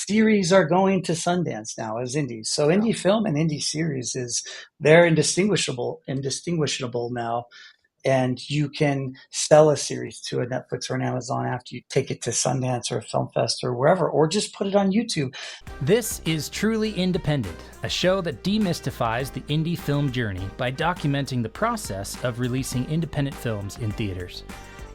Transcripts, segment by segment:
series are going to Sundance now as indies. So indie film and indie series they're indistinguishable now. And you can sell a series to a Netflix or an Amazon after you take it to Sundance or a film fest or wherever, or just put it on YouTube. This is Truly Independent, a show that demystifies the indie film journey by documenting the process of releasing independent films in theaters.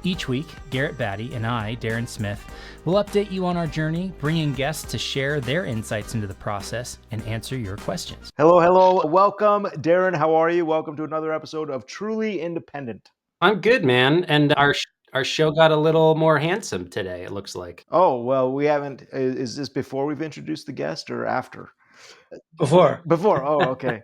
Each week, Garrett Batty and I, Darren Smith, will update you on our journey, bringing guests to share their insights into the process and answer your questions. Hello. Welcome, Darren. How are you? Welcome to another episode of Truly Independent. I'm good, man. And our show got a little more handsome today, it looks like. Oh, well, we haven't. Is this before we've introduced the guest or after? Before. Oh, okay.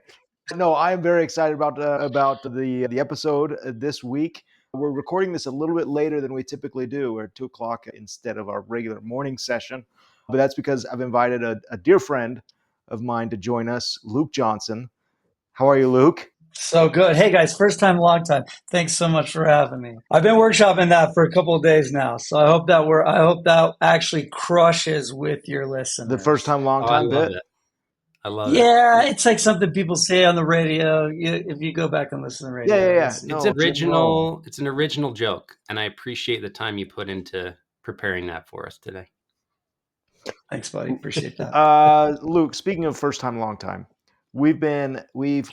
No, I'm very excited about the episode this week. We're recording this a little bit later than we typically do. We're at 2:00 instead of our regular morning session. But that's because I've invited a dear friend of mine to join us, Luke Johnson. How are you, Luke? So good. Hey guys, first time, long time. Thanks so much for having me. I've been workshopping that for a couple of days now, so I hope that actually crushes with your listeners. The first time, long time bit. I love it. Yeah, it's like something people say on the radio. If you go back and listen to the radio, Yeah. It's original. It's an original joke, and I appreciate the time you put into preparing that for us today. Thanks, buddy. Appreciate that. Luke, speaking of first time, long time, we've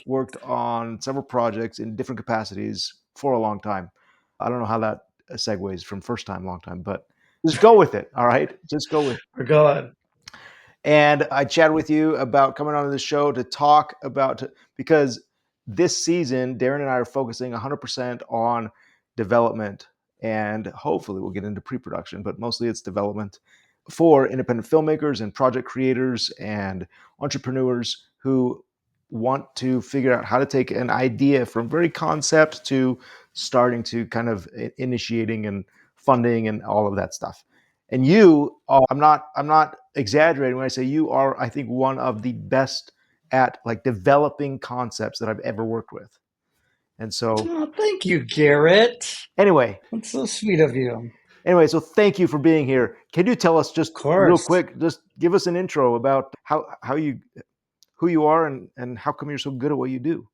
worked on several projects in different capacities for a long time. I don't know how that segues from first time, long time, but just go with it. All right, just go with it. We're going. And I chatted with you about coming on the show to talk about, because this season, Darren and I are focusing 100% on development, and hopefully we'll get into pre-production, but mostly it's development for independent filmmakers and project creators and entrepreneurs who want to figure out how to take an idea from very concept to starting to kind of initiating and funding and all of that stuff. And you, I'm not exaggerating when I say you are, I think, one of the best at like developing concepts that I've ever worked with. And so, thank you, Garrett. Anyway, that's so sweet of you. Anyway, so thank you for being here. Can you tell us just real quick, just give us an intro about who you are and how come you're so good at what you do?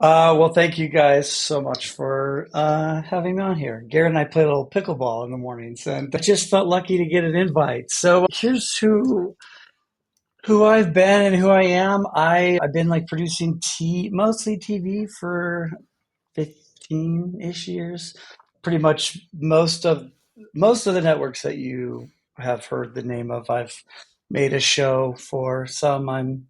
Well, thank you guys so much for having me on here. Garrett and I play a little pickleball in the mornings, and I just felt lucky to get an invite. So here's who I've been and who I am. I've been like producing mostly TV for 15-ish years. Pretty much most of the networks that you have heard the name of, I've made a show for. Some I'm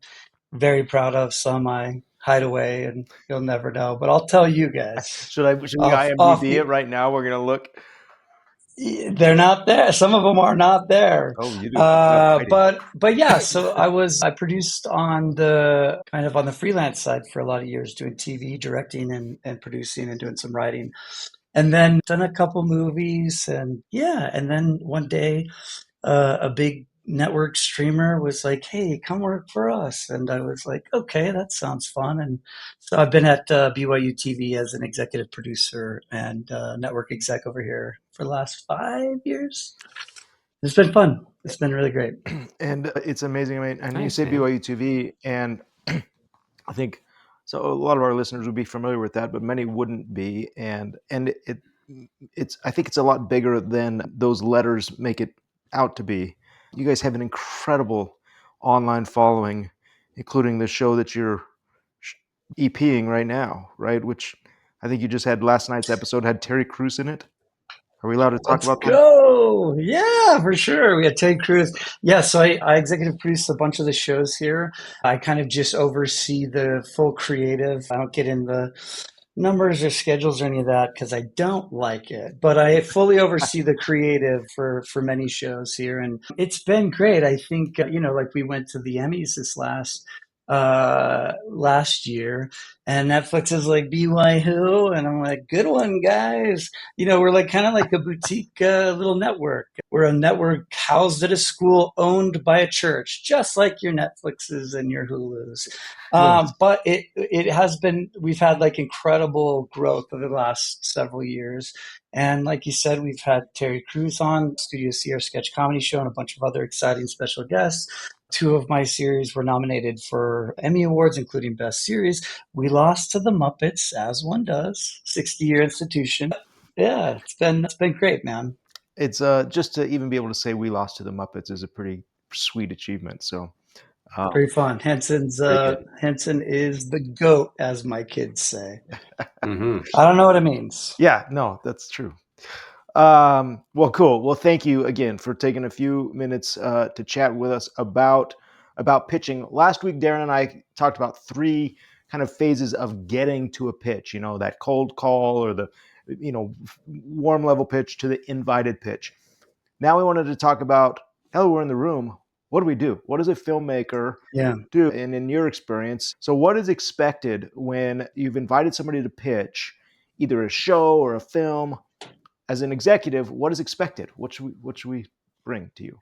very proud of, some I hide away and you'll never know, but I'll tell you guys. Should we IMDb it right now? We're gonna look. They're not there. Some of them are not there. Oh, you do. But yeah, so I produced on the freelance side for a lot of years, doing TV, directing and producing and doing some writing. And then done a couple movies, and then one day a big network streamer was like, "Hey, come work for us." And I was like, "Okay, that sounds fun." And so I've been at BYUtv as an executive producer and network exec over here for the last 5 years. It's been fun. It's been really great. And it's amazing. I mean, and you say BYUtv, and I think so a lot of our listeners would be familiar with that, but many wouldn't be. And it's I think it's a lot bigger than those letters make it out to be. You guys have an incredible online following, including the show that you're EPing right now, right? Which I think you just had last night's episode had Terry Crews in it. Are we allowed to talk about that? Let's go. Yeah, for sure. We had Terry Crews. Yeah, so I executive produce a bunch of the shows here. I kind of just oversee the full creative. I don't get in the numbers or schedules or any of that because I don't like it. But I fully oversee the creative for many shows here. And it's been great. I think, like we went to the Emmys this last last year, and Netflix is like, BYU, and I'm like, good one, guys. We're like kind of like a boutique little network. We're a network housed at a school owned by a church, just like your Netflixes and your Hulus. Yes. But it has been, we've had like incredible growth over the last several years. And like you said, we've had Terry Crews on Studio C, our sketch comedy show, and a bunch of other exciting special guests. Two of my series were nominated for Emmy Awards, including Best Series. We lost to the Muppets, as one does, 60-year institution. Yeah, it's been great, man. It's just to even be able to say we lost to the Muppets is a pretty sweet achievement. So Very fun. very good. Henson is the goat, as my kids say. Hmm. I don't know what it means. Yeah, no, that's true. Well, cool. Well, thank you again for taking a few minutes to chat with us about pitching. Last week, Darren and I talked about three kind of phases of getting to a pitch. That cold call or the warm level pitch to the invited pitch. Now we wanted to talk about, hell, we're in the room. What do we do? What does a filmmaker Yeah. do? And in your experience, so what is expected when you've invited somebody to pitch either a show or a film? As an executive, what is expected? What should we bring to you?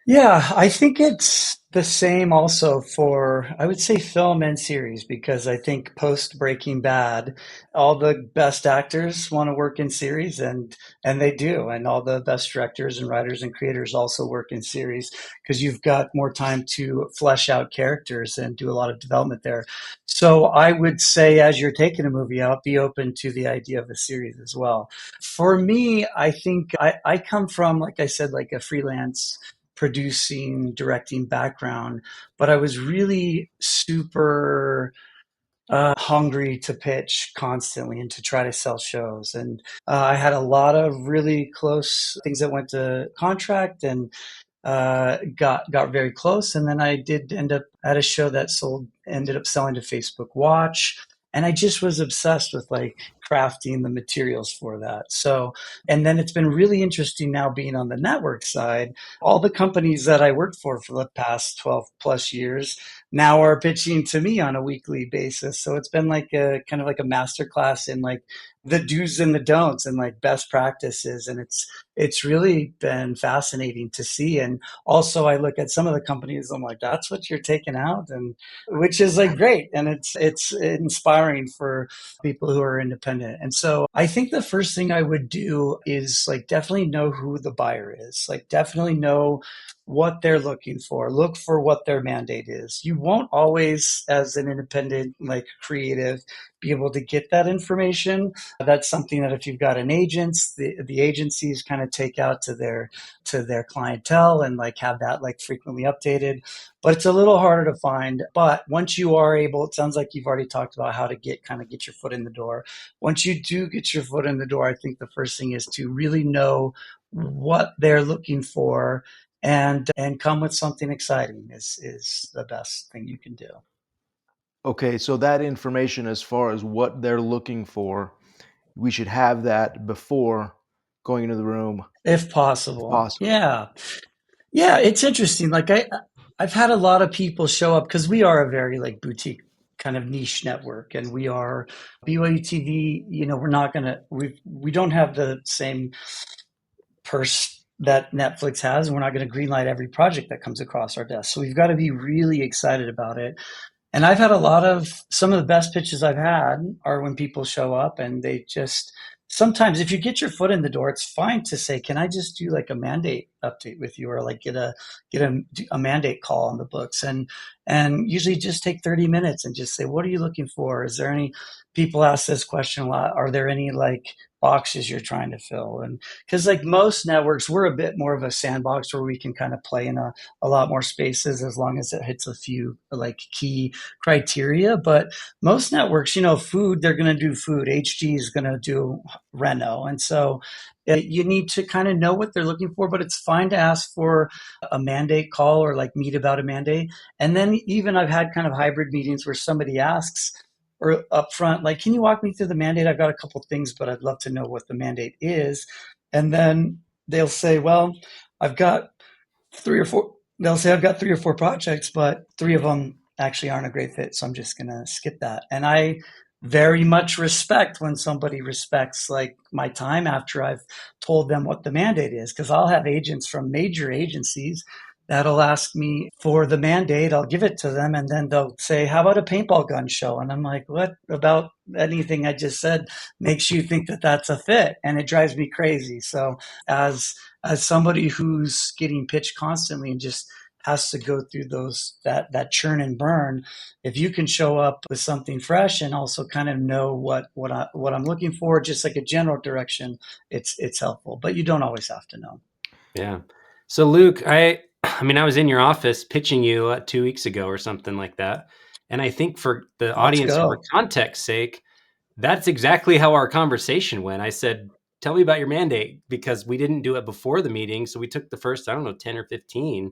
Yeah, I think it's the same also for, I would say, film and series, because I think post Breaking Bad, all the best actors want to work in series, and they do, and all the best directors and writers and creators also work in series because you've got more time to flesh out characters and do a lot of development there. So I would say, as you're taking a movie out, be open to the idea of a series as well. For me, I think I come from, like I said, like a freelance producing, directing background, but I was really super hungry to pitch constantly and to try to sell shows. And I had a lot of really close things that went to contract, and got very close, and then I did end up at a show that ended up selling to Facebook Watch, and I just was obsessed with like crafting the materials for that. So, and then it's been really interesting now being on the network side. All the companies that I worked for the past 12 plus years now are pitching to me on a weekly basis. So it's been like a kind of like a masterclass in like the do's and the don'ts and like best practices, and it's really been fascinating to see. And also I look at some of the companies, I'm like, that's what you're taking out, and which is like great. And it's inspiring for people who are independent. And so I think the first thing I would do is like definitely know who the buyer is, like definitely know what they're looking for, look for what their mandate is. You won't always, as an independent like creative, be able to get that information. That's something that if you've got an agent, the agencies kind of take out to their clientele and like have that like frequently updated. But it's a little harder to find. But once you are able, it sounds like you've already talked about how to get your foot in the door. Once you do get your foot in the door, I think the first thing is to really know what they're looking for, and come with something exciting is the best thing you can do. Okay, so that information as far as what they're looking for, we should have that before going into the room, If if possible. possible. Yeah. Yeah, it's interesting. Like I've had a lot of people show up because we are a very like boutique kind of niche network, and we are BYUtv. We're not gonna we don't have the same purse that Netflix has, and we're not going to greenlight every project that comes across our desk. So we've got to be really excited about it. And I've had some of the best pitches I've had are when people show up and they just, sometimes if you get your foot in the door, it's fine to say, can I just do like a mandate update with you, or like get a mandate call on the books, and usually just take 30 minutes and just say, what are you looking for? Is there any, people ask this question a lot. Are there any like boxes you're trying to fill? And because like most networks, we're a bit more of a sandbox where we can kind of play in a lot more spaces as long as it hits a few like key criteria. But most networks, food, they're going to do food. HG is going to do Reno. And so you need to kind of know what they're looking for, but it's fine to ask for a mandate call or like meet about a mandate. And then even I've had kind of hybrid meetings where somebody asks, or up front, like, can you walk me through the mandate? I've got a couple things, but I'd love to know what the mandate is. And then they'll say, well, I've got three or four, they'll say, I've got 3 or 4 projects, but 3 of them actually aren't a great fit. So I'm just going to skip that. And I very much respect when somebody respects like my time after I've told them what the mandate is, because I'll have agents from major agencies that'll ask me for the mandate. I'll give it to them, and then they'll say, how about a paintball gun show? And I'm like, what about anything I just said makes you think that that's a fit? And it drives me crazy. So as somebody who's getting pitched constantly and just has to go through that churn and burn, if you can show up with something fresh and also kind of know what I'm looking for, just like a general direction, it's helpful. But you don't always have to know. Yeah. So Luke, I mean, I was in your office pitching you 2 weeks ago or something like that. And I think for the audience, for context's sake, that's exactly how our conversation went. I said, tell me about your mandate, because we didn't do it before the meeting. So we took the first, 10 or 15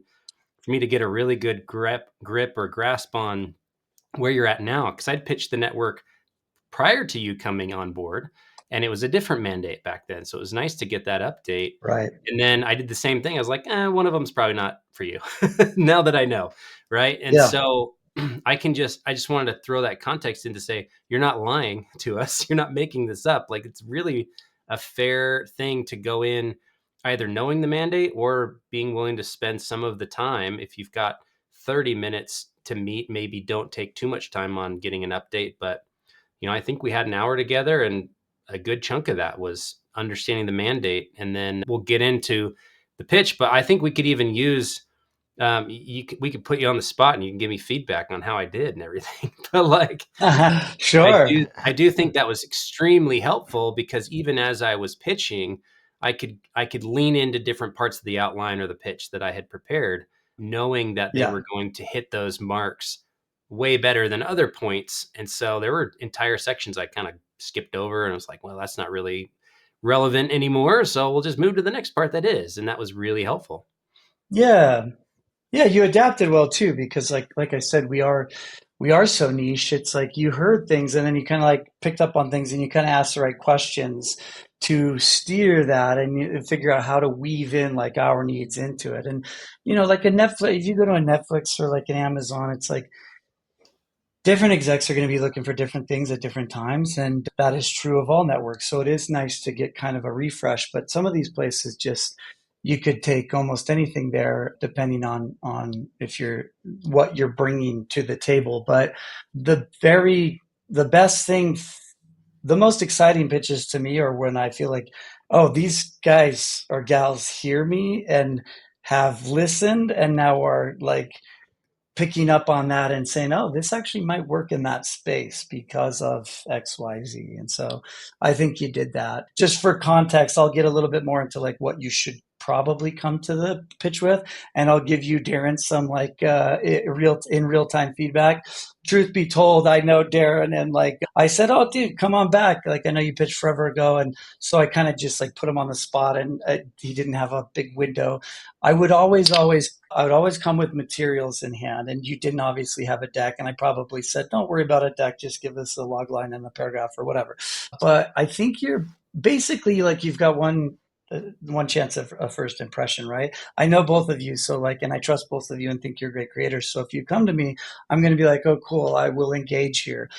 for me to get a really good grip or grasp on where you're at now. Because I'd pitched the network prior to you coming on board, and it was a different mandate back then. So it was nice to get that update. Right. And then I did the same thing. I was like, one of them's probably not for you now that I know. Right. And so I just wanted to throw that context in to say, you're not lying to us. You're not making this up. Like, it's really a fair thing to go in either knowing the mandate or being willing to spend some of the time. If you've got 30 minutes to meet, maybe don't take too much time on getting an update. But, I think we had an hour together, and a good chunk of that was understanding the mandate. And then we'll get into the pitch, but I think we could even use, we could put you on the spot and you can give me feedback on how I did and everything. But like, sure. I do think that was extremely helpful, because even as I was pitching, I could lean into different parts of the outline or the pitch that I had prepared, knowing that they were going to hit those marks way better than other points. And so there were entire sections I kind of skipped over, and I was like, well, that's not really relevant anymore. So we'll just move to the next part that is. And that was really helpful. Yeah. Yeah, you adapted well too, because like I said, we are so niche. It's like you heard things and then you kind of like picked up on things and you kind of asked the right questions to steer that and you figure out how to weave in like our needs into it. And like a Netflix, if you go to a Netflix or like an Amazon, it's like different execs are going to be looking for different things at different times, and that is true of all networks. So it is nice to get kind of a refresh, but some of these places just you could take almost anything there depending on if what you're bringing to the table. But the best thing, the most exciting pitches to me are when I feel like, oh, these guys or gals hear me and have listened and now are like picking up on that and saying, oh, this actually might work in that space because of XYZ. And so I think you did that. Just for context, I'll get a little bit more into like what you should probably come to the pitch with, and I'll give you, Darren, some like real time feedback. Truth be told, I know Darren, and like I said, oh, dude, come on back. Like I know you pitched forever ago, and so I kind of just like put him on the spot, and he didn't have a big window. I would always come with materials in hand, and you didn't obviously have a deck, and I probably said, don't worry about a deck, just give us a log line and a paragraph or whatever. But I think you're basically like you've got one chance of a first impression, right? I know both of you, so like, and I trust both of you and think you're great creators. So if you come to me, I'm going to be like, oh, cool, I will engage here.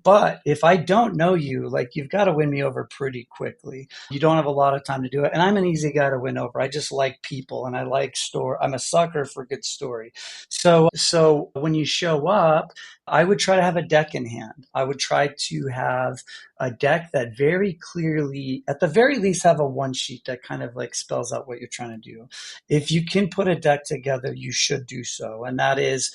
But if I don't know you, like you've got to win me over pretty quickly. You don't have a lot of time to do it. And I'm an easy guy to win over. I just like people and I like story. I'm a sucker for good story. So when you show up, I would try to have a deck in hand. I would try to have a deck that very clearly, at the very least, have a one sheet that kind of like spells out what you're trying to do. If you can put a deck together, you should do so. And that is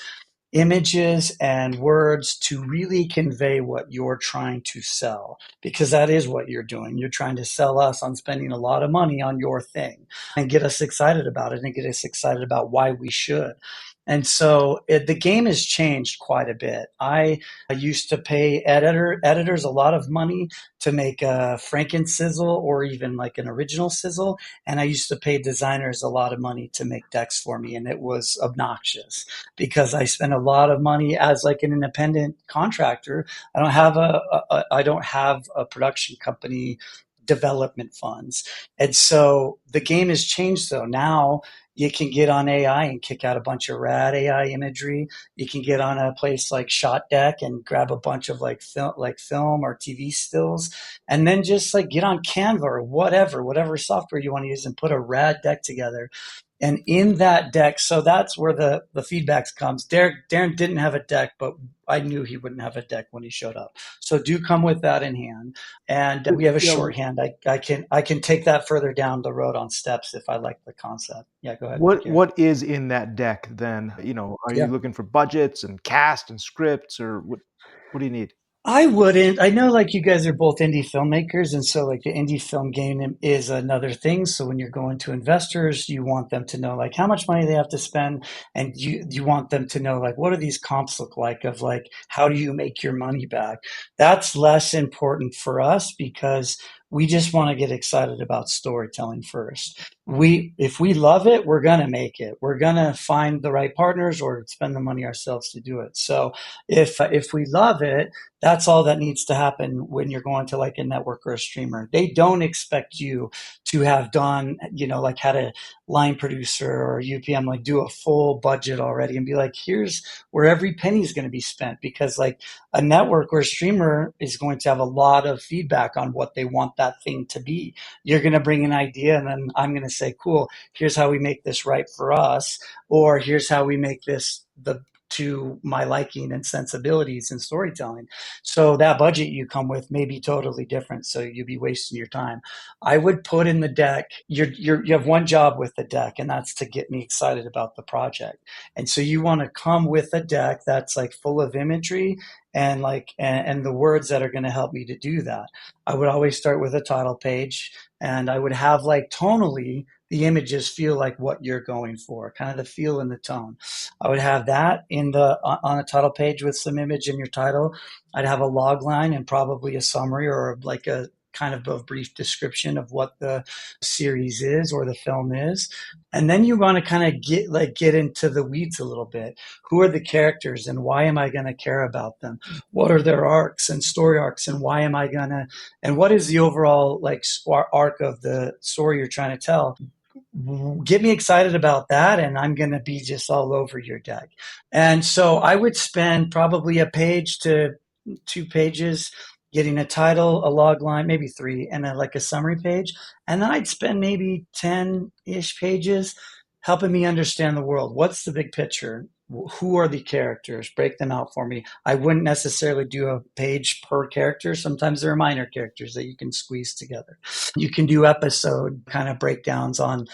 images and words to really convey what you're trying to sell, because that is what you're doing. You're trying to sell us on spending a lot of money on your thing and get us excited about it and get us excited about why we should. And so the game has changed quite a bit. I used to pay editors a lot of money to make a Franken sizzle or even like an original sizzle. And I used to pay designers a lot of money to make decks for me. And it was obnoxious because I spent a lot of money as like an independent contractor. I don't have a production company development funds. And so the game has changed though. Now, You can get on AI and kick out a bunch of rad AI imagery. You can get on a place like Shot Deck and grab a bunch of film or TV stills, and then just like get on Canva or whatever software you want to use, and put a rad deck together. And in that deck, so that's where the feedback comes. Darren didn't have a deck, but I knew he wouldn't have a deck when he showed up. So do come with that in hand. And we have a Yeah. shorthand. I can take that further down the road on steps if I like the concept. Yeah, go ahead, Garrett. What is in that deck then? Are you Yeah. looking for budgets and cast and scripts, or what do you need? I wouldn't. I know like you guys are both indie filmmakers, and so like the indie film game is another thing. So when you're going to investors, you want them to know like how much money they have to spend, and you want them to know like what do these comps look like of like how do you make your money back. That's less important for us because we just want to get excited about storytelling first. If we love it, we're gonna make it. We're gonna find the right partners or spend the money ourselves to do it. So if we love it, that's all that needs to happen when you're going to like a network or a streamer. They don't expect you to have done, like had a line producer or UPM like do a full budget already and be like, here's where every penny is going to be spent, because like a network or a streamer is going to have a lot of feedback on what they want that thing to be. You're going to bring an idea and then I'm going to say, cool, here's how we make this right for us, or here's how we make this to my liking and sensibilities and storytelling. So that budget you come with may be totally different. So you'd be wasting your time. I would put in the deck, you have one job with the deck, and that's to get me excited about the project. And so you want to come with a deck that's like full of imagery and and the words that are going to help me to do that. I would always start with a title page, and I would have like tonally the images feel like what you're going for, kind of the feel and the tone. I would have that on a title page with some image in your title. I'd have a log line and probably a summary or like a kind of a brief description of what the series is or the film is. And then you want to kind of get into the weeds a little bit. Who are the characters and why am I going to care about them? What are their arcs and story arcs, and why am I going to, and what is the overall like arc of the story you're trying to tell? Get me excited about that, and I'm going to be just all over your deck. And so I would spend probably a page to 2 pages getting a title, a log line, maybe three, and then like a summary page. And then I'd spend maybe 10-ish pages helping me understand the world. What's the big picture? Who are the characters? Break them out for me. I wouldn't necessarily do a page per character. Sometimes there are minor characters that you can squeeze together. You can do episode kind of breakdowns on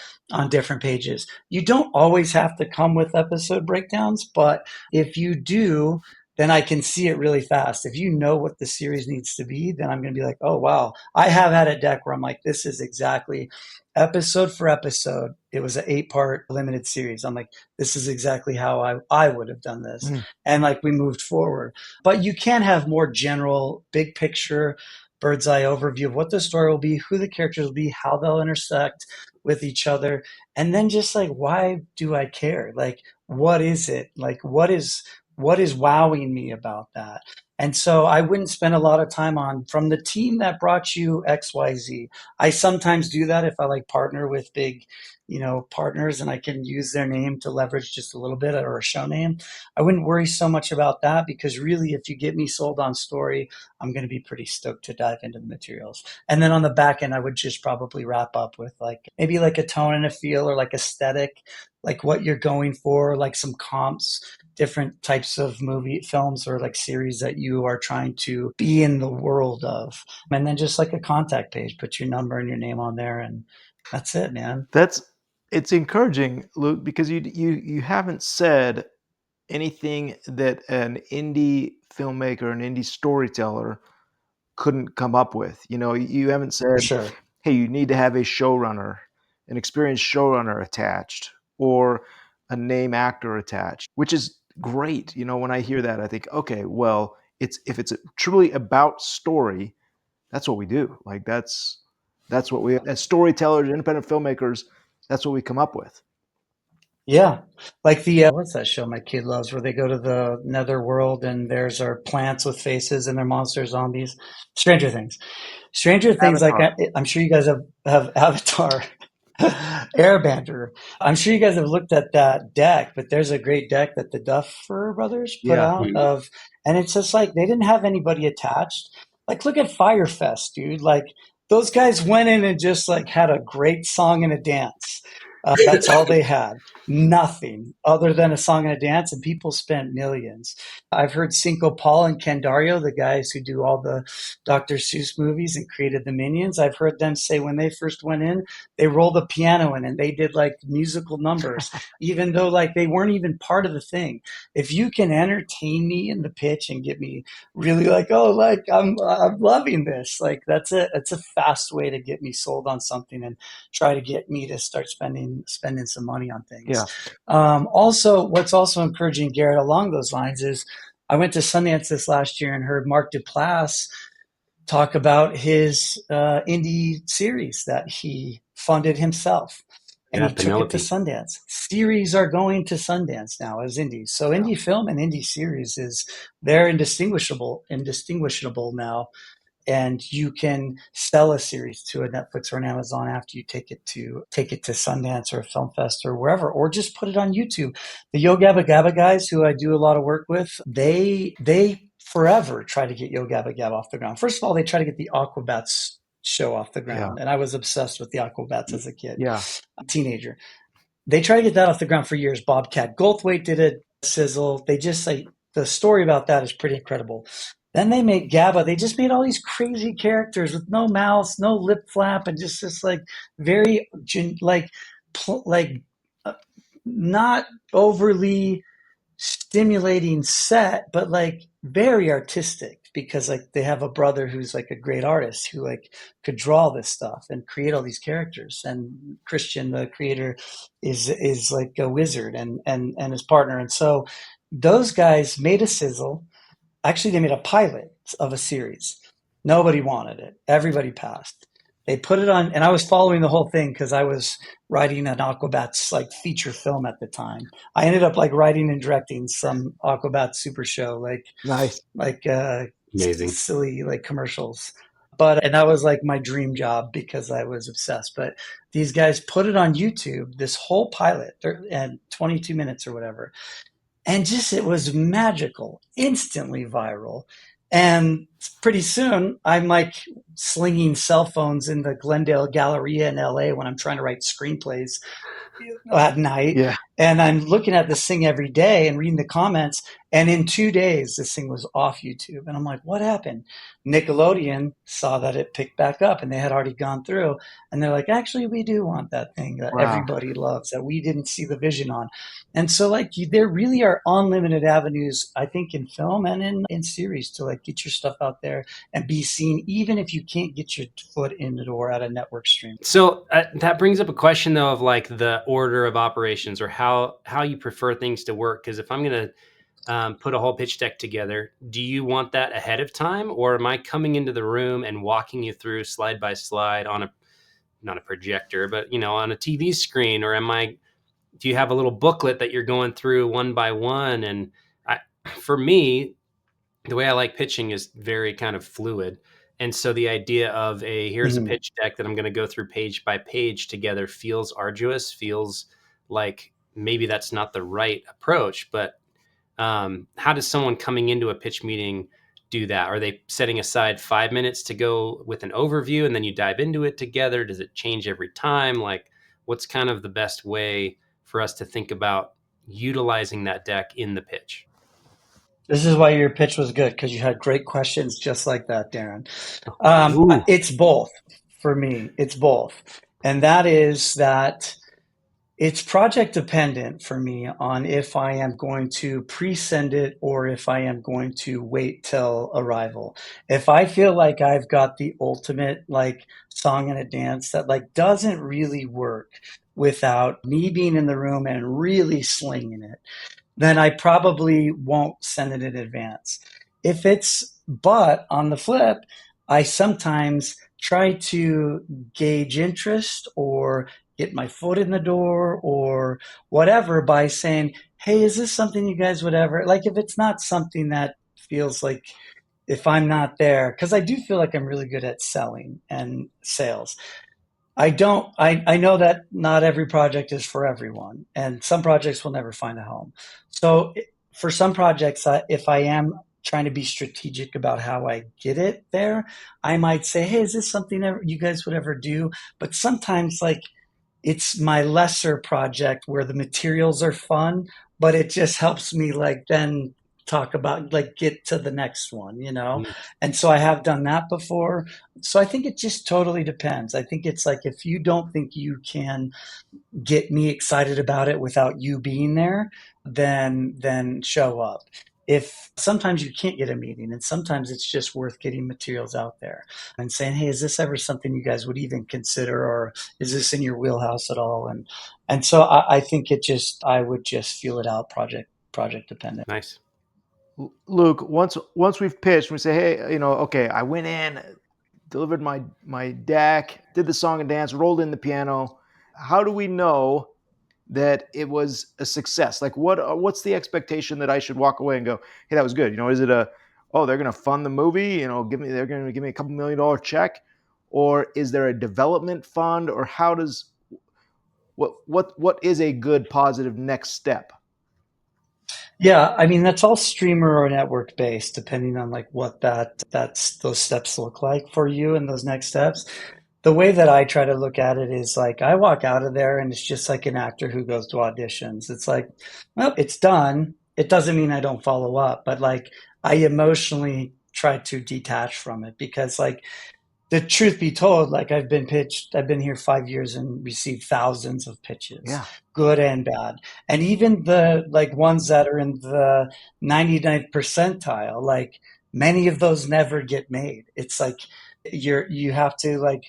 different pages. You don't always have to come with episode breakdowns, but if you do, then I can see it really fast. If you know what the series needs to be, then I'm going to be like, oh, wow. I have had a deck where I'm like, this is exactly episode for episode. It was an 8-part limited series. I'm like, this is exactly how I would have done this. And like we moved forward. But you can have more general, big picture, bird's eye overview of what the story will be, who the characters will be, how they'll intersect with each other. And then just like, why do I care? Like, what is it? Like, what is wowing me about that? And so I wouldn't spend a lot of time on from the team that brought you XYZ. I sometimes do that if I like partner with big, partners and I can use their name to leverage just a little bit, or a show name. I wouldn't worry so much about that, because really if you get me sold on story, I'm going to be pretty stoked to dive into the materials. And then on the back end, I would just probably wrap up with like maybe like a tone and a feel, or like aesthetic, like what you're going for, like some comps, different types of films or like series that you are trying to be in the world of. And then just like a contact page, put your number and your name on there, and that's it, man. It's encouraging, Luke, because you haven't said anything that an indie filmmaker, an indie storyteller couldn't come up with. You haven't For said, sure. hey, you need to have a showrunner, an experienced showrunner attached, or a name actor attached, which is great. When I hear that, I think, okay, well, if it's truly about story, that's what we do. Like that's what we, as storytellers, independent filmmakers, that's what we come up with. Yeah. Like what's that show my kid loves where they go to the nether world and there's our plants with faces and they're monster zombies? Stranger Things. Stranger Things, like Avatar. I'm sure you guys have Avatar. Airbender. I'm sure you guys have looked at that deck, but there's a great deck that the Duffer brothers put Yeah. out of, and it's just like they didn't have anybody attached. Like, look at Firefest, dude. Like, those guys went in and just like had a great song and a dance. That's all they had. Nothing other than a song and a dance, and people spent millions. I've heard Cinco Paul and Candario, the guys who do all the Dr. Seuss movies and created the Minions. I've heard them say when they first went in, they rolled a piano in and they did like musical numbers, even though like they weren't even part of the thing. If you can entertain me in the pitch and get me really like, oh, like I'm loving this, like that's a fast way to get me sold on something and try to get me to start spending some money on things. Yeah. Also, what's also encouraging, Garrett, along those lines is I went to Sundance this last year and heard Mark Duplass talk about his indie series that he funded himself. And Yeah, he took it to Penelope. Sundance. Series are going to Sundance now as indies. So indie film and indie series they're indistinguishable now. And you can sell a series to a Netflix or an Amazon after you take it to Sundance or a film fest or wherever, or just put it on YouTube. The Yo Gabba Gabba guys, who I do a lot of work with, they forever try to get Yo Gabba Gabba off the ground. First of all, they try to get the Aquabats show off the ground, and I was obsessed with the Aquabats as a kid, teenager. They tried to get that off the ground for years. Bobcat Goldthwait did it. Sizzle. They just like the story about that is pretty incredible. Then they made Gabba. They just made all these crazy characters with no mouths, no lip flap, and just like very not overly stimulating set, but like very artistic because like they have a brother who's like a great artist who like could draw this stuff and create all these characters. And Christian, the creator, is like a wizard and his partner. And so those guys made a sizzle. Actually, they made a pilot of a series. Nobody wanted it. Everybody passed. They put it on, and I was following the whole thing because I was writing an Aquabats like feature film at the time. I ended up like writing and directing some Aquabats super show, Amazing, silly like commercials. And that was like my dream job because I was obsessed. But these guys put it on YouTube, this whole pilot, and 22 minutes or whatever. And just, it was magical, instantly viral. And pretty soon, I'm like slinging cell phones in the Glendale Galleria in LA when I'm trying to write screenplays at night. Yeah. And I'm looking at this thing every day and reading the comments. And in 2 days, this thing was off YouTube. And I'm like, what happened? Nickelodeon saw that it picked back up and they had already gone through. And they're like, actually, we do want that thing that everybody loves, that we didn't see the vision on. And so like there really are unlimited avenues, I think, in film and in series to like get your stuff out there and be seen, even if you can't get your foot in the door at a network stream. So that brings up a question though of like the order of operations or how you prefer things to work. Because if I'm going to put a whole pitch deck together, do you want that ahead of time, or am I coming into the room and walking you through slide by slide on not a projector, but on a TV screen, or do you have a little booklet that you're going through one by one? And for me, the way I like pitching is very kind of fluid. And so the idea of here's a pitch deck that I'm going to go through page by page together feels arduous, feels like maybe that's not the right approach. But how does someone coming into a pitch meeting do that? Are they setting aside 5 minutes to go with an overview and then you dive into it together? Does it change every time? Like, what's kind of the best way for us to think about utilizing that deck in the pitch? This is why your pitch was good, because you had great questions just like that, Darren. It's both for me. It's both. And that is that it's project dependent for me on if I am going to pre-send it or if I am going to wait till arrival. If I feel like I've got the ultimate like song and a dance that like doesn't really work without me being in the room and really slinging it, then I probably won't send it in advance. But on the flip, I sometimes try to gauge interest or get my foot in the door or whatever by saying, hey, is this something you guys would ever, like if it's not something that feels like, if I'm not there, because I do feel like I'm really good at selling and sales. I don't. I know that not every project is for everyone, and some projects will never find a home. So for some projects, if I am trying to be strategic about how I get it there, I might say, "Hey, is this something that you guys would ever do?" But sometimes, like it's my lesser project where the materials are fun, but it just helps me like then talk about like get to the next one, you know? Mm, And so I have done that before. So I think it just totally depends. I think it's like if you don't think you can get me excited about it without you being there, then show up. If sometimes you can't get a meeting and sometimes it's just worth getting materials out there and saying, hey, is this ever something you guys would even consider or is this in your wheelhouse at all? And so I think I would just feel it out project dependent. nice. Luke, once we've pitched, we say, hey, okay, I went in, delivered my deck, did the song and dance, rolled in the piano. How do we know that it was a success? Like, what's the expectation that I should walk away and go, hey, that was good? Is it they're going to fund the movie? They're going to give me a couple $1 million check, or is there a development fund, or how does what is a good positive next step? Yeah, I mean that's all streamer or network based, depending on like what that's those steps look like for you and those next steps. The way that I try to look at it is like I walk out of there and it's just like an actor who goes to auditions. It's like, well, it's done. It doesn't mean I don't follow up, but like I emotionally try to detach from it because like the truth be told, like I've been here 5 years and received thousands of pitches, Yeah. good and bad. And even the like ones that are in the 99th percentile, like many of those never get made. It's like you have to like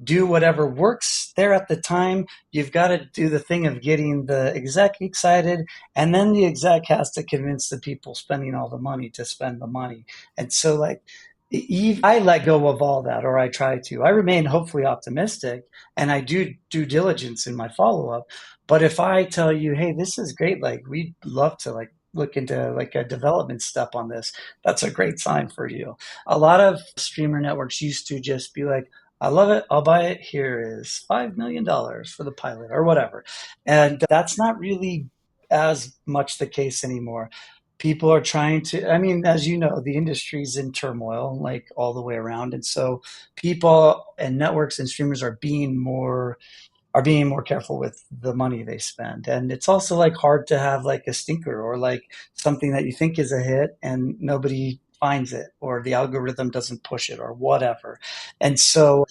do whatever works there at the time. You've got to do the thing of getting the exec excited, and then the exec has to convince the people spending all the money to spend the money. And so, like, I let go of all that, or I try to. I remain hopefully optimistic, and I do due diligence in my follow up. But if I tell you, hey, this is great, like we'd love to like look into like a development step on this, that's a great sign for you. A lot of streamer networks used to just be like, I love it. I'll buy it. Here is $5 million for the pilot or whatever. And that's not really as much the case anymore. People are trying to, I mean, as you know, the industry's in turmoil like all the way around. And so people and networks and streamers are being more careful with the money they spend. And it's also like hard to have like a stinker or like something that you think is a hit and nobody finds it or the algorithm doesn't push it or whatever. And so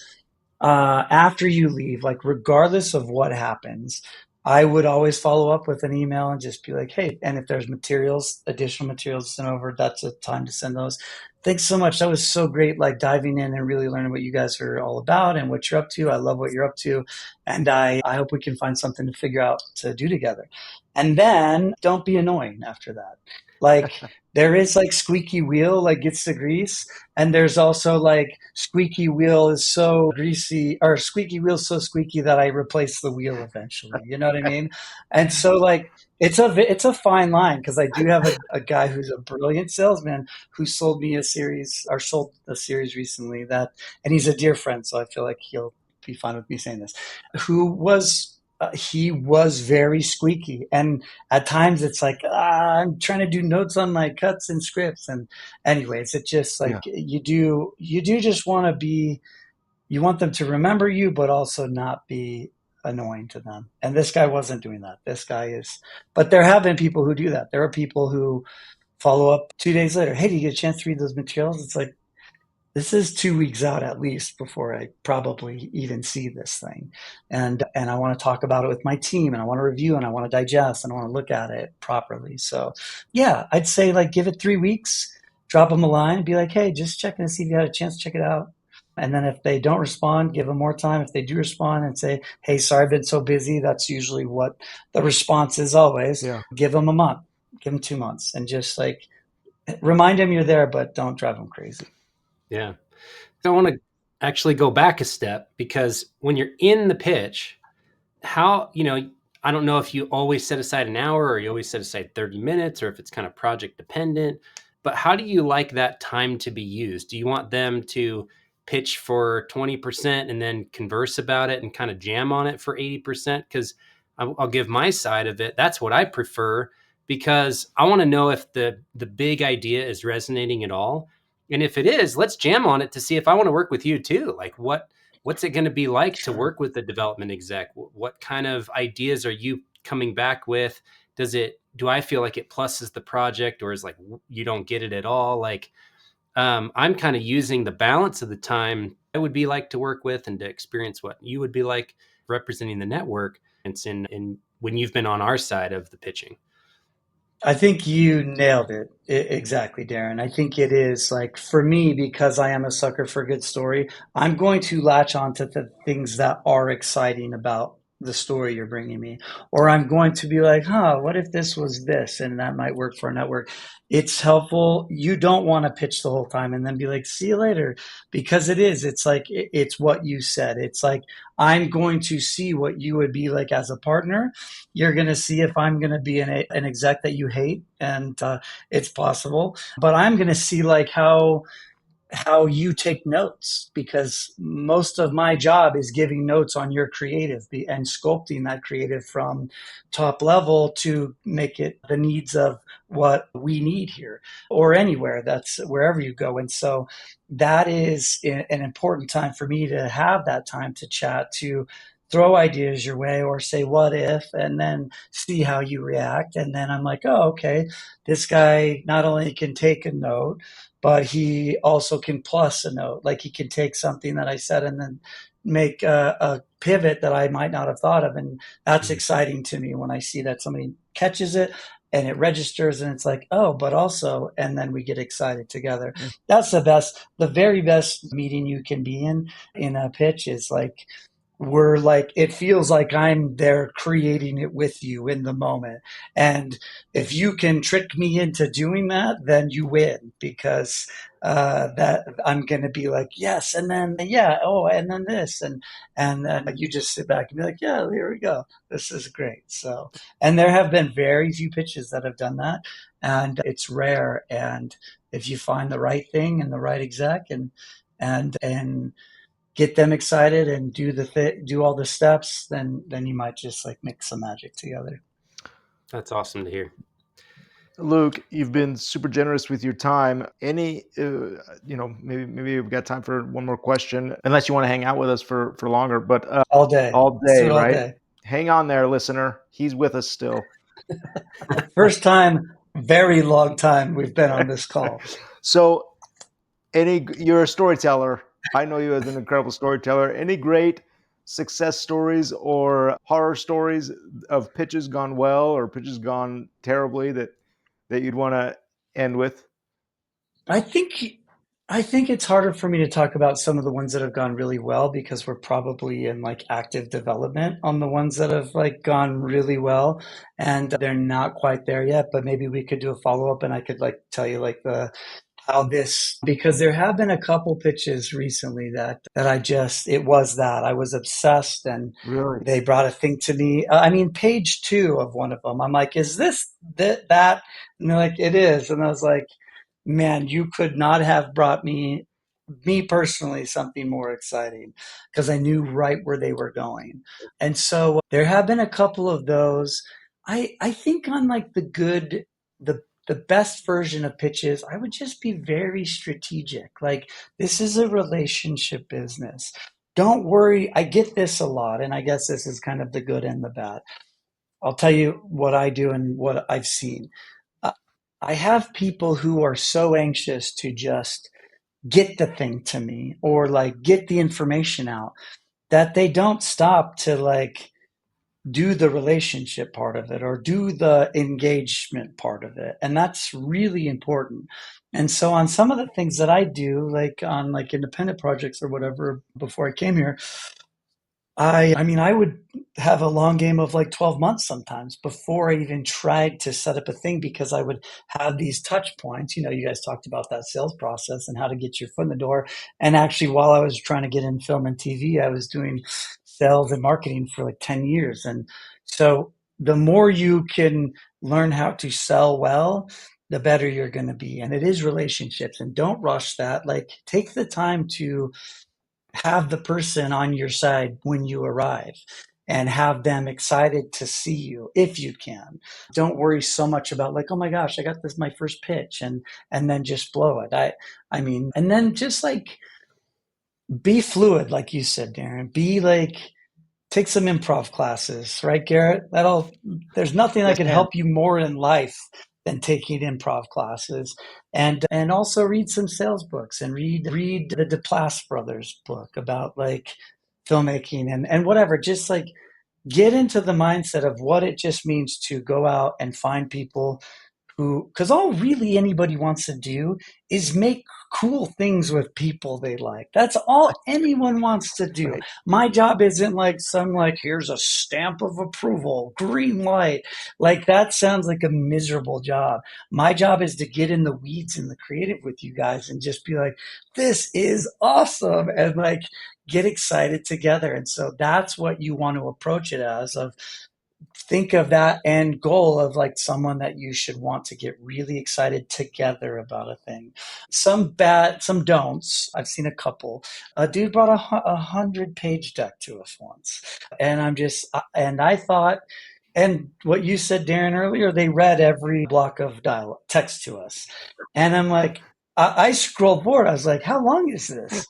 after you leave, like regardless of what happens, I would always follow up with an email and just be like, hey, and if there's additional materials sent over, that's a time to send those. Thanks so much. That was so great, like diving in and really learning what you guys are all about and what you're up to. I love what you're up to. And I hope we can find something to figure out to do together. And then don't be annoying after that. Like there is like squeaky wheel, like gets the grease. And there's also like squeaky wheel is so greasy or squeaky wheel so squeaky that I replace the wheel eventually. You know what I mean? And so like it's a fine line because I do have a guy who's a brilliant salesman who sold me a series or sold a series recently that, and he's a dear friend, so I feel like he'll be fine with me saying this. Who was he was very squeaky, and at times it's like I'm trying to do notes on my cuts and scripts, and anyways, it just like Yeah. you do just want to be you want them to remember you, but also not be annoying to them. And this guy wasn't doing that. This guy is, but there have been people who do that. There are people who follow up 2 days later. Hey, do you get a chance to read those materials? It's like, this is 2 weeks out at least before I probably even see this thing. And I want to talk about it with my team and I want to review and I want to digest and I want to look at it properly. So yeah, I'd say like give it 3 weeks, drop them a line, be like, hey, just checking to see if you had a chance to check it out. And then if they don't respond, give them more time. If they do respond and say, hey, sorry, I've been so busy, that's usually what the response is always. Yeah. Give them a month, give them 2 months and just like remind them you're there, but don't drive them crazy. Yeah. So I want to actually go back a step because when you're in the pitch, how, I don't know if you always set aside an hour or you always set aside 30 minutes or if it's kind of project dependent, but how do you like that time to be used? Do you want them to pitch for 20% and then converse about it and kind of jam on it for 80%? Because I'll give my side of it. That's what I prefer, because I want to know if the big idea is resonating at all. And if it is, let's jam on it to see if I want to work with you too. Like what's it going to be like to work with the development exec? What kind of ideas are you coming back with? Do I feel like it pluses the project, or is like, you don't get it at all? Like, I'm kind of using the balance of the time I would be like to work with and to experience what you would be like representing the network. It's in when you've been on our side of the pitching. I think you nailed it. Exactly, Darren. I think it is like, for me, because I am a sucker for a good story, I'm going to latch onto the things that are exciting about the story you're bringing me. Or I'm going to be like, what if this was this? And that might work for a network. It's helpful. You don't want to pitch the whole time and then be like, see you later. Because it's like, it's what you said. It's like, I'm going to see what you would be like as a partner. You're going to see if I'm going to be an exec that you hate, and it's possible. But I'm going to see like how you take notes, because most of my job is giving notes on your creative and sculpting that creative from top level to make it the needs of what we need here or anywhere. That's wherever you go. And so that is an important time for me to have that time to chat, to throw ideas your way or say what if, and then see how you react. And then I'm like, oh, okay, this guy not only can take a note, but he also can plus a note. Like, he can take something that I said and then make a pivot that I might not have thought of. And that's exciting to me when I see that somebody catches it and it registers, and it's like, oh, but also, and then we get excited together. That's the very best meeting you can be in a pitch, is like, we're like, it feels like I'm there creating it with you in the moment. And if you can trick me into doing that, then you win, because that I'm going to be like, yes. And then, yeah. Oh, and then this, and then you just sit back and be like, yeah, here we go. This is great. So, and there have been very few pitches that have done that, and it's rare. And if you find the right thing and the right exec and get them excited and do all the steps, then you might just like mix some magic together. That's awesome to hear. Luke, you've been super generous with your time. Any, maybe we've got time for one more question, unless you want to hang out with us for longer. But all day, right? Day. Hang on there, listener. He's with us still. First time, very long time we've been on this call. So, you're a storyteller. I know you as an incredible storyteller. Any great success stories or horror stories of pitches gone well or pitches gone terribly that you'd want to end with? I think it's harder for me to talk about some of the ones that have gone really well, because we're probably in like active development on the ones that have like gone really well, and they're not quite there yet. But maybe we could do a follow-up and I could like tell you like because there have been a couple pitches recently that it was that I was obsessed, and really? They brought a thing to me. I mean, page 2 of one of them, I'm like, is this that? And they're like, it is. And I was like, man, you could not have brought me personally, something more exciting, because I knew right where they were going. And so there have been a couple of those. I think on like the best version of pitches, I would just be very strategic. Like, this is a relationship business. Don't worry. I get this a lot, and I guess this is kind of the good and the bad. I'll tell you what I do and what I've seen. I have people who are so anxious to just get the thing to me, or like get the information out, that they don't stop to like do the relationship part of it or do the engagement part of it. And that's really important. And so on some of the things that I do, like on like independent projects or whatever, before I came here, I mean, I would have a long game of like 12 months sometimes before I even tried to set up a thing, because I would have these touch points. You guys talked about that sales process and how to get your foot in the door. And actually, while I was trying to get in film and TV, I was doing sales and marketing for like 10 years. And so the more you can learn how to sell well, the better you're going to be. And it is relationships, and don't rush that. Like, take the time to have the person on your side when you arrive and have them excited to see you if you can. Don't worry so much about like, oh my gosh, I got this my first pitch and then just blow it. I mean, and then just like be fluid, like you said, Darren. Be like take some improv classes, right, Garrett? There's nothing that Yes, can man. help you more in life than taking improv classes, and also read some sales books and read the Duplass brothers book about like filmmaking and whatever. Just like get into the mindset of what it just means to go out and find people who, because all really anybody wants to do is make cool things with people they like. That's all anyone wants to do. Right. My job isn't like some like, here's a stamp of approval, green light. Like that sounds like a miserable job. My job is to get in the weeds and the creative with you guys and just be like, this is awesome. And like get excited together. And so that's what you want to approach it as of think of that end goal of like someone that you should want to get really excited together about a thing. Some don'ts. I've seen a couple. A dude brought a 100-page deck to us once, and I thought, and what you said, Darren, earlier, they read every block of dialogue text to us, and I'm like, I scrolled forward. I was like, how long is this?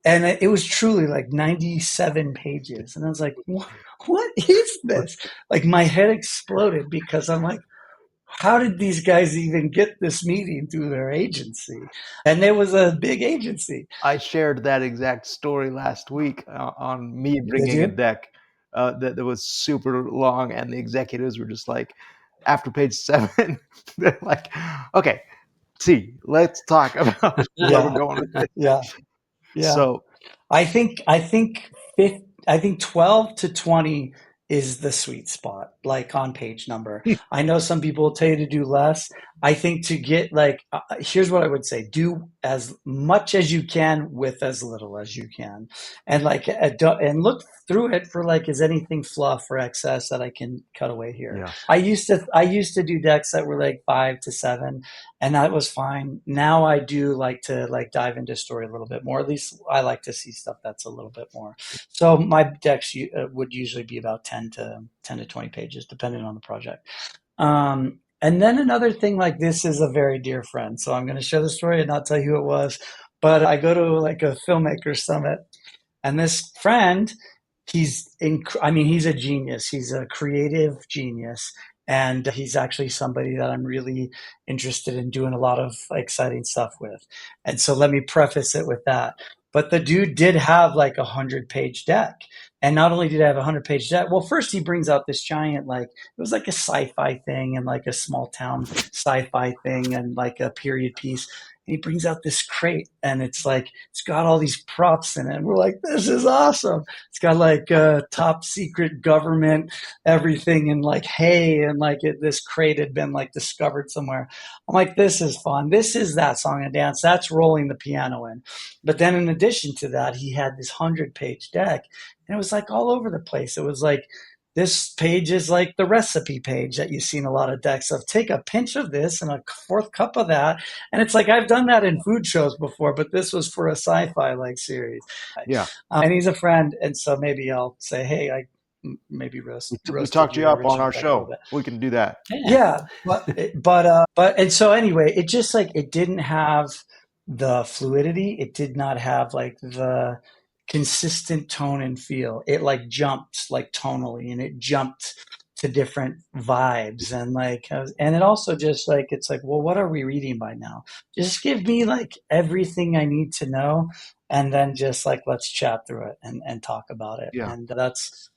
And it was truly like 97 pages. And I was like, what is this? Like my head exploded because I'm like, how did these guys even get this meeting through their agency? And there was a big agency. I shared that exact story last week on me Did bringing a you? deck that was super long, and the executives were just like, after page 7, they're like, okay, let's talk about where we're going with this. Yeah. Yeah. So I think 12 to 20 is the sweet spot, like on page number. I know some people will tell you to do less. I think to get like, here's what I would say: do as much as you can with as little as you can, and like, and look through it for like, is anything fluff or excess that I can cut away here? yeah, I used to do decks that were like 5 to 7, and that was fine. Now I do like to like dive into story a little bit more. At least I like to see stuff that's a little bit more. So my decks would usually be about 10 to 20 pages, depending on the project. And then another thing, like this is a very dear friend. So I'm going to share the story and not tell you who it was. But I go to like a filmmaker summit, and this friend, he's a genius. He's a creative genius. And he's actually somebody that I'm really interested in doing a lot of exciting stuff with. And so let me preface it with that. But the dude did have like 100-page deck. And not only did I have a 100-page deck, well, first he brings out this giant, like, it was like a sci-fi thing and like a small town sci-fi thing and like a period piece. And he brings out this crate and it's like, it's got all these props in it. And we're like, this is awesome. It's got like top secret government, everything, and like hay, and like this crate had been like discovered somewhere. I'm like, this is fun. This is that song and dance. That's rolling the piano in. But then in addition to that, he had this 100-page deck, and it was like all over the place. It was like, this page is like the recipe page that you see in a lot of decks of take a pinch of this and a fourth cup of that. And it's like, I've done that in food shows before, but this was for a sci-fi like series. yeah. And he's a friend. And so maybe I'll say, hey, I maybe We talked you up on our show. We can do that. Yeah. And so anyway, it just like, it didn't have the fluidity. It did not have like the consistent tone and feel. It like jumped like tonally, and it jumped to different vibes, and like, and it also just like, it's like, well, what are we reading by now? Just give me like everything I need to know, and then just like, let's chat through it and talk about it. Yeah. And that's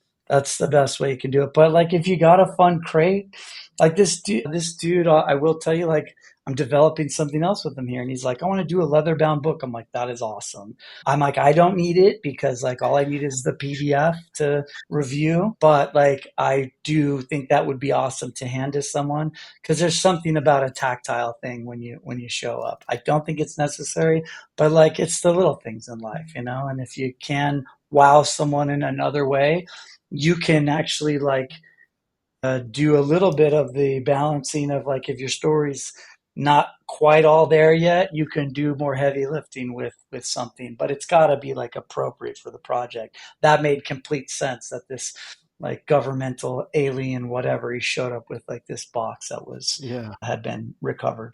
the best way you can do it. But like, if you got a fun crate, like this dude, I will tell you, like, I'm developing something else with him here. And he's like, I want to do a leather bound book. I'm like, that is awesome. I'm like, I don't need it because like all I need is the PDF to review. But like, I do think that would be awesome to hand to someone, because there's something about a tactile thing when you show up. I don't think it's necessary, but like, it's the little things in life, you know? And if you can wow someone in another way, you can actually like do a little bit of the balancing of like, if your story's not quite all there yet, you can do more heavy lifting with something, but it's got to be like appropriate for the project. That made complete sense that this like governmental alien whatever he showed up with like this box that was had been recovered.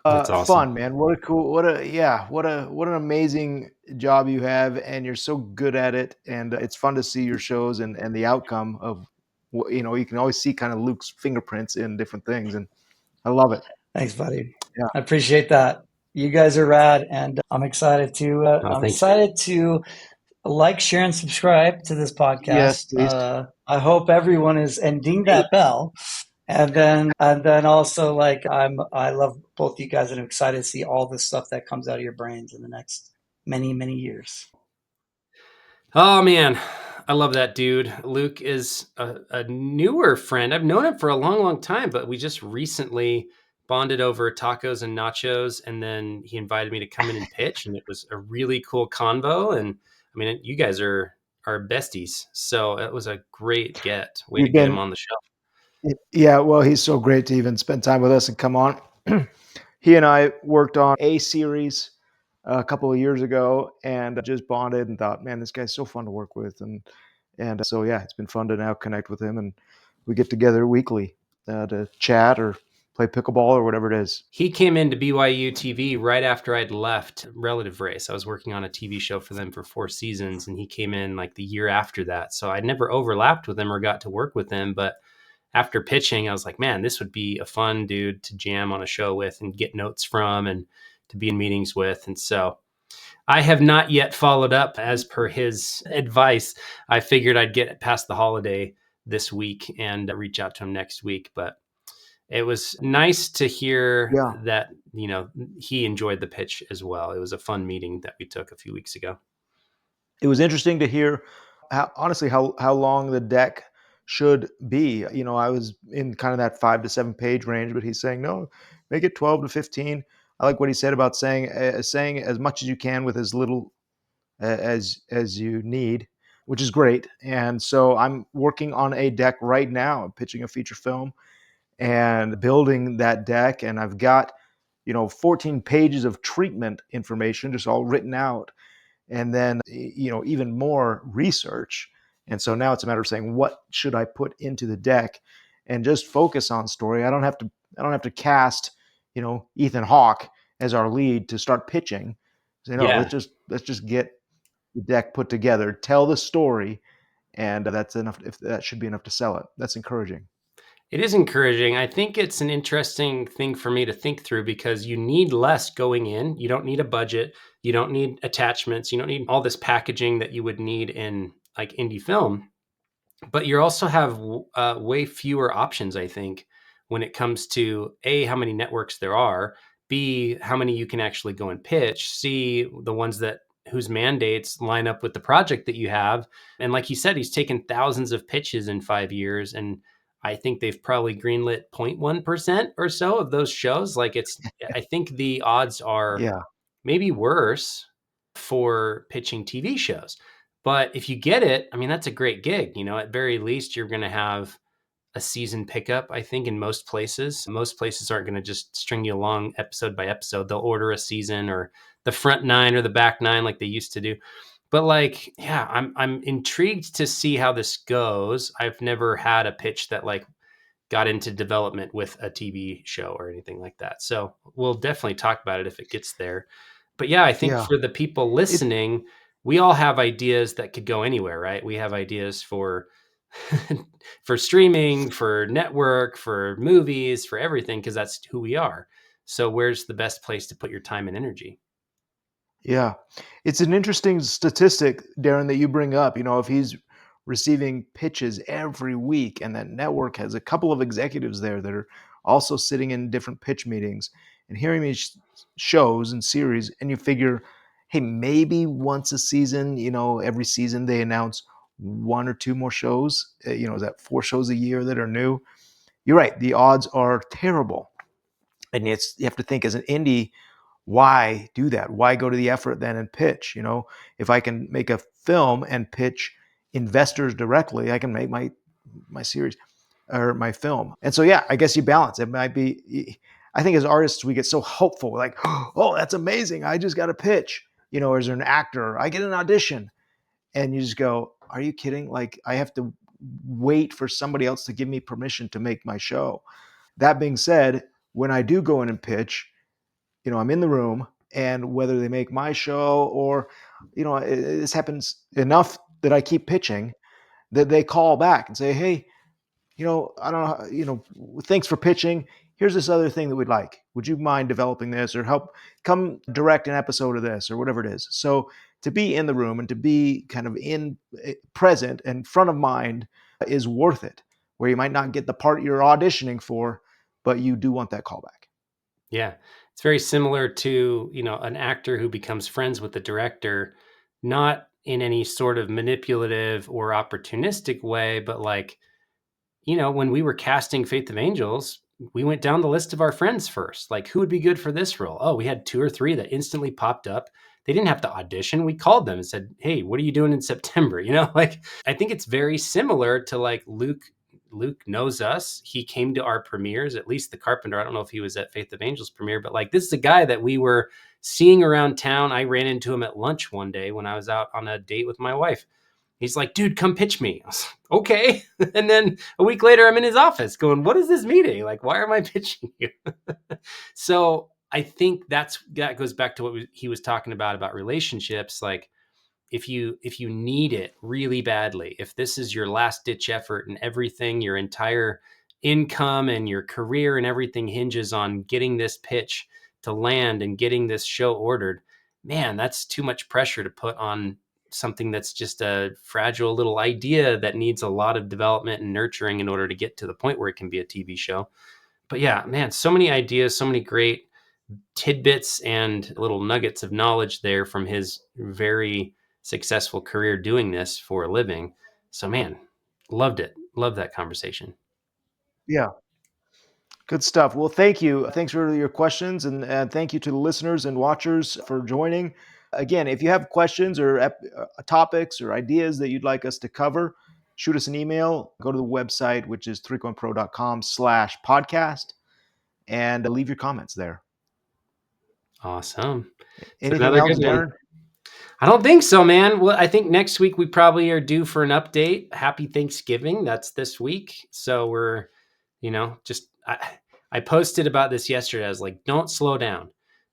That's awesome. Fun, man. What an amazing job you have, and you're so good at it. And it's fun to see your shows and the outcome of you can always see kind of Luke's fingerprints in different things, and I love it. Thanks, buddy. Yeah. I appreciate that. You guys are rad, and Oh, I'm thanks, man. excited to like, share, and subscribe to this Yes, podcast. please. I hope everyone is and ding that bell. And then also like I love both you guys and I'm excited to see all the stuff that comes out of your brains in the next many, many years. Oh man, I love that dude. Luke is a newer friend. I've known him for a long, long time, but we just recently bonded over tacos and nachos, and then he invited me to come in and pitch, and it was a really cool convo. And I mean, you guys are besties, so it was a great way to We've get him been on the show. Yeah, well, he's so great to even spend time with us and come on. He and I worked on a series a couple of years ago and just bonded and thought, man, this guy's so fun to work with. And so, yeah, it's been fun to now connect with him. And we get together weekly to chat or play pickleball or whatever it is. He came into BYUtv right after I'd left Relative Race. I was working on a TV show for them for 4 seasons, and he came in like the year after that. So I never overlapped with him or got to work with him, but after pitching, I was like, man, this would be a fun dude to jam on a show with and get notes from and to be in meetings with. And so I have not yet followed up as per his advice. I figured I'd get past the holiday this week and reach out to him next week. But it was nice to hear Yeah. that, he enjoyed the pitch as well. It was a fun meeting that we took a few weeks ago. It was interesting to hear how long the deck should be. I was in kind of that 5 to 7 page range, but he's saying no, make it 12 to 15. I like what he said about saying as much as you can with as little as you need, which is great. And so I'm working on a deck right now. I'm pitching a feature film and building that deck, and I've got 14 pages of treatment information just all written out, and then even more research. And so now it's a matter of saying, what should I put into the deck and just focus on story. I don't have to cast Ethan Hawke as our lead to start pitching. Say, no, Yeah. let's just get the deck put together, tell the story, and that's enough. If that should be enough to sell it. That's encouraging. It is encouraging. I think it's an interesting thing for me to think through because you need less going in. You don't need a budget. You don't need attachments. You don't need all this packaging that you would need in like indie film. But you also have way fewer options, I think, when it comes to A, how many networks there are, B, how many you can actually go and pitch, C, the ones whose mandates line up with the project that you have. And like he said, he's taken thousands of pitches in 5 years, and I think they've probably greenlit 0.1% or so of those shows. I think the odds are Yeah. maybe worse for pitching TV shows. But if you get it, I mean, that's a great gig. At very least, you're going to have a season pickup, I think, in most places. Most places aren't going to just string you along episode by episode. They'll order a season or the front 9 or the back 9 like they used to do. But yeah, I'm intrigued to see how this goes. I've never had a pitch that got into development with a TV show or anything like that. So we'll definitely talk about it if it gets there. But yeah, I think for the people listening, we all have ideas that could go anywhere, right? We have ideas for for streaming, for network, for movies, for everything, because that's who we are. So where's the best place to put your time and energy? Yeah. It's an interesting statistic, Darren, that you bring up. If he's receiving pitches every week and that network has a couple of executives there that are also sitting in different pitch meetings and hearing these shows and series, and you figure, hey, maybe once a season, every season they announce 1 or 2 more shows. Is that 4 shows a year that are new? You're right. The odds are terrible. And you have to think as an indie, why do that? Why go to the effort then and pitch? If I can make a film and pitch investors directly, I can make my series or my film. And so, yeah, I guess you balance. It might be, I think as artists, we get so hopeful, like, oh, that's amazing. I just got a pitch, or as an actor, I get an audition. And you just go, are you kidding? Like, I have to wait for somebody else to give me permission to make my show. That being said, when I do go in and pitch, I'm in the room, and whether they make my show or, this happens enough that I keep pitching, that they call back and say, hey, I don't know, thanks for pitching. Here's this other thing that we'd like. Would you mind developing this, or come direct an episode of this, or whatever it is? So to be in the room and to be kind of present and front of mind is worth it, where you might not get the part you're auditioning for, but you do want that callback. Yeah. It's very similar to, an actor who becomes friends with the director, not in any sort of manipulative or opportunistic way, but like, when we were casting Faith of Angels, we went down the list of our friends first. Like, who would be good for this role? Oh, we had 2 or 3 that instantly popped up. They didn't have to audition. We called them and said, hey, what are you doing in September? Like, I think it's very similar to like Luke. Luke knows us. He came to our premieres, at least the Carpenter. I don't know if he was at Faith of Angels premiere, but like, this is a guy that we were seeing around town. I ran into him at lunch one day when I was out on a date with my wife. He's like, dude, come pitch me. I was like, okay. And then a week later, I'm in his office going, what is this meeting? Like, why am I pitching you? So I think that goes back to what he was talking about relationships. Like, if you need it really badly, if this is your last ditch effort and everything, your entire income and your career and everything hinges on getting this pitch to land and getting this show ordered, man, that's too much pressure to put on something that's just a fragile little idea that needs a lot of development and nurturing in order to get to the point where it can be a TV show. But yeah, man, so many ideas, so many great tidbits and little nuggets of knowledge there from his very successful career doing this for a living. So man, loved it. Loved that conversation. Yeah. Good stuff. Well, thank you. Thanks for your questions, and thank you to the listeners and watchers for joining. Again, if you have questions or topics or ideas that you'd like us to cover, shoot us an email. Go to the website, which is 3coinpro.com/podcast, and leave your comments there. Awesome. Anything else, Darren? I don't think so, man. Well, I think next week we probably are due for an update. Happy Thanksgiving. That's this week. So we're, I posted about this yesterday. I was like, don't slow down.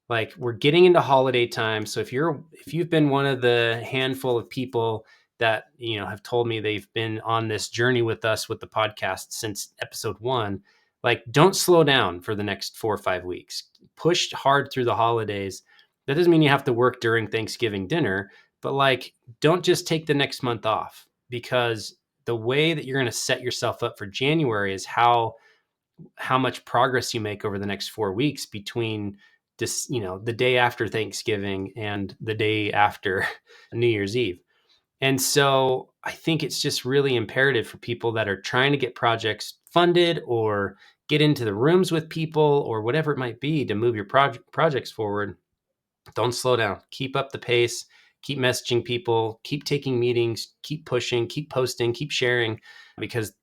Like, we're getting into holiday time. So if you've been one of the handful of people that, have told me they've been on this journey with us with the podcast since episode 1, like, don't slow down for the next 4 or 5 weeks. Push hard through the holidays. That doesn't mean you have to work during Thanksgiving dinner, but like, don't just take the next month off, because the way that you're going to set yourself up for January is how much progress you make over the next 4 weeks between this, the day after Thanksgiving and the day after New Year's Eve. And so I think it's just really imperative for people that are trying to get projects funded or get into the rooms with people or whatever it might be to move your projects forward. Don't slow down. Keep up the pace. Keep messaging people. Keep taking meetings. Keep pushing. Keep posting. Keep sharing, because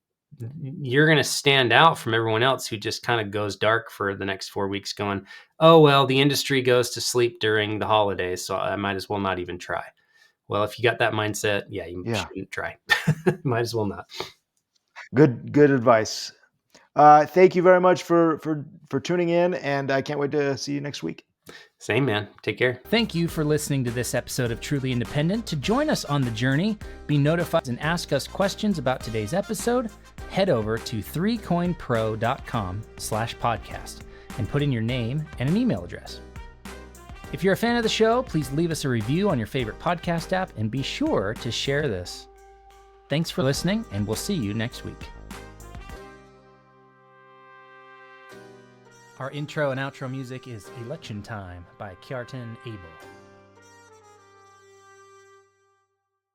you're going to stand out from everyone else who just kind of goes dark for the next 4 weeks going, oh, well, the industry goes to sleep during the holidays, so I might as well not even try. Well, if you got that mindset, you shouldn't try. Might as well not. Good advice. Thank you very much for tuning in, and I can't wait to see you next week. Same, man. Take care. Thank you for listening to this episode of Truly Independent. To join us on the journey, be notified, and ask us questions about today's episode, head over to 3coinpro.com/podcast and put in your name and an email address. If you're a fan of the show, please leave us a review on your favorite podcast app and be sure to share this. Thanks for listening, and we'll see you next week. Our intro and outro music is Election Time by Kjartan Abel.